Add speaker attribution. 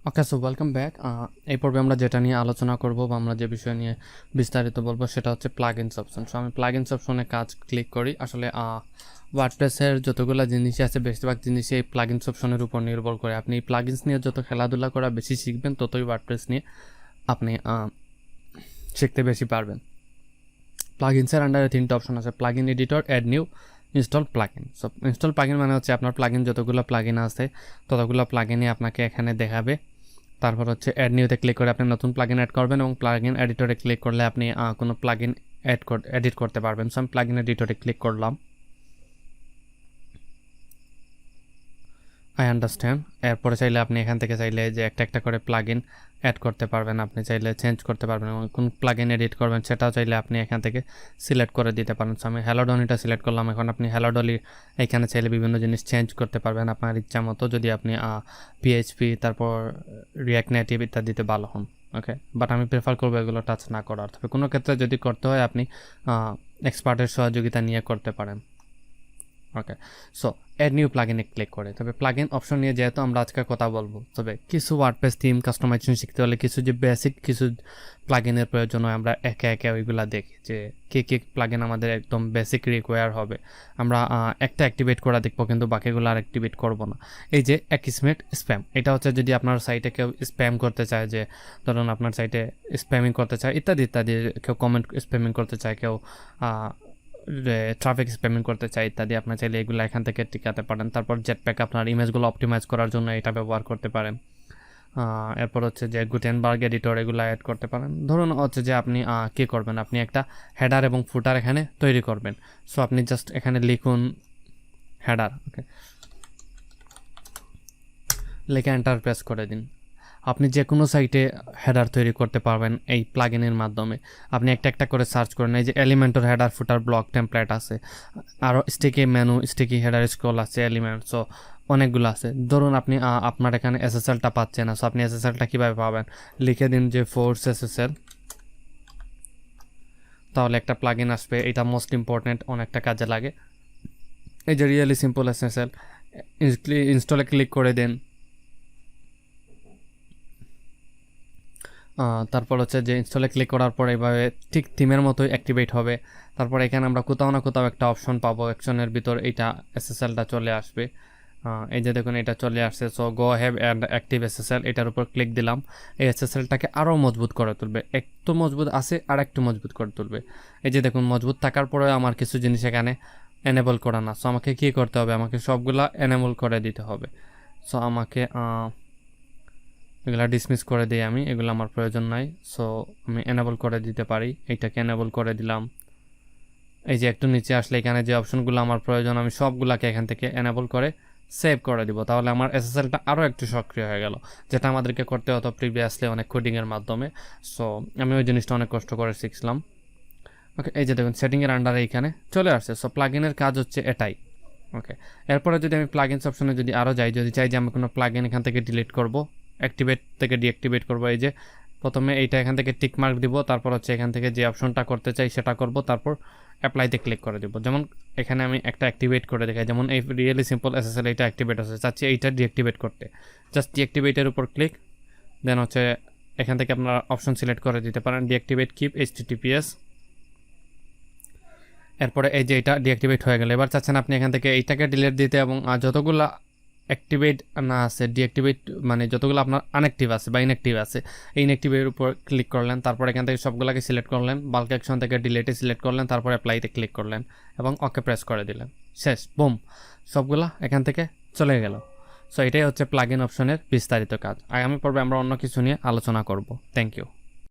Speaker 1: ওকে, so welcome back. এই পর্বে আমরা যেটা নিয়ে আলোচনা করব বা আমরা যে বিষয় নিয়ে বিস্তারিত বলবো সেটা হচ্ছে প্লাগইনস অপশন। সো আমি প্লাগইনস অপশনে কাজ ক্লিক করি। আসলে ওয়ার্ডপ্রেসের যতগুলো জিনিস আছে বেশিরভাগ জিনিসই এই প্লাগইনস অপশনের উপর নির্ভর করে। আপনি এই প্লাগইনস নিয়ে যত খেলাধুলা করা বেশি শিখবেন, ততই ওয়ার্ডপ্রেস নিয়ে আপনি শিখতে বেশি পারবেন। প্লাগইনসের আন্ডারে 3টা অপশন আছে: plugin editor, add new, install plugin. So install plugin মানে হচ্ছে আপনার প্লাগইন যতগুলো প্লাগইন আছে ততগুলো প্লাগইনই আপনাকে এখানে দেখাবে। তারপর হচ্ছে অ্যাড নিউতে ক্লিক করে আপনি নতুন প্লাগইন অ্যাড করবেন এবং প্লাগইন এডিটরে ক্লিক করলে আপনি কোনো প্লাগইন এডিট করতে পারবেন। সো আমি প্লাগইন এডিটরে ক্লিক করলাম। I understand. এরপরে চাইলে আপনি এখান থেকে চাইলে যে একটা একটা করে প্লাগইন অ্যাড করতে পারবেন, আপনি চাইলে চেঞ্জ করতে পারবেন এবং কোন প্লাগইন এডিট করবেন সেটাও চাইলে আপনি এখান থেকে সিলেক্ট করে দিতে পারেন। সো আমি হ্যালোডনিটা সিলেক্ট করলাম। এখন আপনি হ্যালোডলি এখানে চাইলে বিভিন্ন জিনিস চেঞ্জ করতে পারবেন আপনার ইচ্ছা মতো, যদি আপনি পিএইচপি তারপর রিঅ্যাক্ট নেটিভ ইত্যাদিতে ভালো হন। ওকে, বাট আমি প্রেফার করবো এগুলো টাচ না করার। তবে কোনো ক্ষেত্রে যদি করতে হয় আপনি এক্সপার্টের সহযোগিতা নিয়ে করতে পারেন। ওকে, সো অ্যাড নিউ প্লাগইনে ক্লিক করে, তবে প্লাগইন অপশন নিয়ে যেহেতু আমরা আজকে কথা বলবো, তবে কিছু ওয়ার্ডপ্রেস থিম কাস্টমাইজেশন শিখতে হলে কিছু যে বেসিক কিছু প্লাগইনের প্রয়োজন হয়, আমরা একে একে ওইগুলা দেখি যে কী প্লাগইন আমাদের একদম বেসিক রিকোয়ার হবে। আমরা একটা অ্যাক্টিভেট করা দেখবো, কিন্তু বাকিগুলো আর অ্যাক্টিভেট করবো না। এই যে অ্যাকিসমেট স্প্যাম, এটা হচ্ছে যদি আপনার সাইটে কেউ স্প্যাম করতে চায়, যে ধরুন আপনার সাইটে স্প্যামিং করতে চায় ইত্যাদি ইত্যাদি, কেউ কমেন্ট স্প্যামিং করতে চায়, কেউ ট্রাফিক স্প্যামিং করতে চাই ইত্যাদি, আপনার চাইলে এগুলো এখান থেকে টিকাতে পারেন। তারপর জেটপ্যাক আপনার ইমেজগুলো অপটিমাইজ করার জন্য এটা ব্যবহার করতে পারেন। এরপর হচ্ছে যে গুটেনবার্গ এডিটর, এগুলো অ্যাড করতে পারেন। ধরুন হচ্ছে যে আপনি কী করবেন, আপনি একটা হেডার এবং ফুটার এখানে তৈরি করবেন। সো আপনি জাস্ট এখানে লিখুন হেডার, ওকে, লিখে এন্টার প্রেস করে দিন। আপনি যে কোনো সাইটে হেডার তৈরি করতে পারবেন এই প্লাগইনের মাধ্যমে। আপনি একটা একটা করে সার্চ করেন, এই যে এলিমেন্টর হেডার ফুটার ব্লক টেমপ্লেট আছে, আরও sticky menu, sticky header scroll আছে, এলিমেন্ট, সো অনেকগুলো আছে। ধরুন আপনি আপনার এখানে এসএসএলটা পাচ্ছেন না, সো আপনি এসএসএলটা কীভাবে পাবেন, লিখে দিন যে ফোর্স এসএসএল, তাহলে একটা প্লাগইন আসবে। এটা মোস্ট ইম্পর্ট্যান্ট, অনেকটা কাজে লাগে। এই যে রিয়েলি সিম্পল এসএসএল, ইনস্টলে ক্লিক করে দেন। তারপর হচ্ছে যে ইনস্টলে ক্লিক করার পর এইভাবে ঠিক থিমের মতোই অ্যাক্টিভেট হবে। তারপর এখানে আমরা কোথাও না কোথাও একটা অপশন পাবো, অ্যাকশনের ভিতর এইটা এসএসএলটা চলে আসবে। এই যে দেখুন এটা চলে আসছে। So go have and active SSL, এটার উপর ক্লিক দিলাম। এই এসএসএলটাকে আরও মজবুত করে তুলবে, একটু মজবুত আছে আর একটু মজবুত করে তুলবে। এই যে দেখুন মজবুত থাকার পরে আমার কিছু জিনিস এখানে এনেবল করা না। সো আমাকে কী করতে হবে, আমাকে সবগুলা এনেবল করে দিতে হবে। সো আমাকে এগুলা ডিসমিস করে দিই আমি, এগুলো আমার প্রয়োজন নাই। সো আমি এনেবল করে দিতে পারি, এইটাকে এনেবল করে দিলাম। এই যে একটু নিচে আসলে এখানে যে অপশনগুলো আমার প্রয়োজন আমি সবগুলাকে এখান থেকে এনেবল করে সেভ করে দিব। তাহলে আমার এসএসএলটা আরও একটু সক্রিয় হয়ে গেল, যেটা আমাদেরকে করতে হতো প্রিভিয়াসলি অনেক কোডিংয়ের মাধ্যমে। সো আমি ওই জিনিসটা অনেক কষ্ট করে শিখলাম। ওকে, এই যে দেখুন সেটিংয়ের আন্ডারে এইখানে চলে আসছে। সো প্লাগইনের কাজ হচ্ছে এটাই। ওকে, এরপরে যদি আমি প্লাগইনস অপশনে যদি আরও যাই, যদি চাই যে আমি কোনো প্লাগইন এখান থেকে ডিলিট করব, অ্যাক্টিভেট থেকে ডিঅ্যাক্টিভেট করব, এই যে প্রথমে এইটা এখান থেকে টিক মার্ক দিব, তারপর হচ্ছে এখান থেকে যে অপশনটা করতে চাই সেটা করব, তারপর অ্যাপ্লাইতে ক্লিক করে দিব। যেমন এখানে আমি একটা অ্যাক্টিভেট করে দেখাই, যেমন এই রিয়েলি সিম্পল এসএসএল এইটা অ্যাক্টিভেট আছে, চাচ্ছি এইটা ডিঅ্যাক্টিভেট করতে, জাস্ট ডিঅ্যাক্টিভেটের উপর ক্লিক, দেন হচ্ছে এখান থেকে আপনারা অপশন সিলেক্ট করে দিতে পারেন ডিঅ্যাক্টিভেট কিপ এইচটিটিপিএস। এরপরে এই যে এটা ডিঅ্যাক্টিভেট হয়ে গেল। এবার চাচ্ছেন আপনি এখান থেকে এইটাকে ডিলিট দিতে, এবং যতগুলো অ্যাক্টিভেট না আছে ডিঅ্যাক্টিভেট মানে যতগুলো আপনার আনঅ্যাক্টিভ আছে বা ইনঅ্যাক্টিভ আছে, এই ইনঅ্যাক্টিভের উপর ক্লিক করলেন, তারপর এখান থেকে সবগুলোকে সিলেক্ট করলেন, বাল্ক অ্যাকশন থেকে ডিলেটে সিলেক্ট করলেন, তারপর অ্যাপ্লাইতে ক্লিক করলেন এবং ওকে প্রেস করে দিলেন, শেষ, বুম, সবগুলা এখান থেকে চলে গেল। সো এটাই হচ্ছে প্লাগইন অপশনের বিস্তারিত কাজ। আগামী পর্বে আমরা অন্য কিছু নিয়ে আলোচনা করব। Thank you.